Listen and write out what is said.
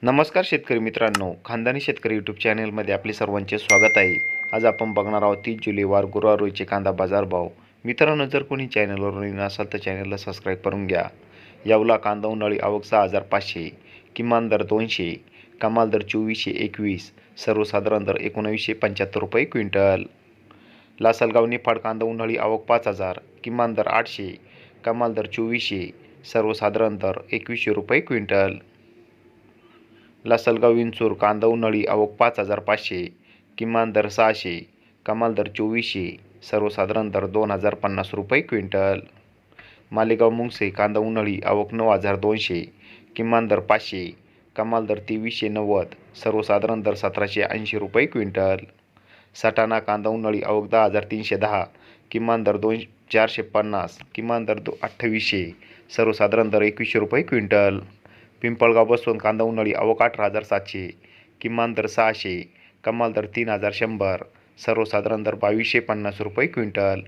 नमस्कार शेतकरी मित्रांनो, खानदानी शेतकरी यूट्यूब चॅनलमध्ये आपले सर्वांचे स्वागत आहे. आज आपण बघणार आहोत 30 जुलै वार गुरुवार रोजीचे कांदा बाजार भाव. मित्रांनो, जर कोणी चॅनलवर नवीन असाल तर चॅनलला सबस्क्राईब करून घ्या. यावला कांदा उन्हाळी आवक 6,500, किमान दर 200, कमाल दर 2421, सर्वसाधारण दर 1975 रुपये क्विंटल. लासलगाव निफाड कांदा उन्हाळी आवक 5,000, किमान दर 800, कमाल दर 2400, सर्वसाधारण दर 2100 रुपये क्विंटल. लासलगाव विंचूर कांदा उन्हाळी आवक 5,500, किमान दर 600, कमाल दर 2400, सर्वसाधारण दर 2,050 रुपये क्विंटल. मालेगाव मुंगसे कांदा उन्हाळी आवक 9,200, किमान दर 500, कमाल दर 2390, सर्वसाधारण दर 1,780 रुपये क्विंटल. सटाणा कांदा उन्हाळी आवक 10,310, किमान दर 450, कमाल दर 2800, सर्वसाधारण दर 2100 रुपये क्विंटल. पिंपळगाव बसवंत कांदा उन्हाळी आवक 18,700, किमान दर 600, कमाल दर 3,100, सर्वसाधारण दर 2,250 रुपये क्विंटल.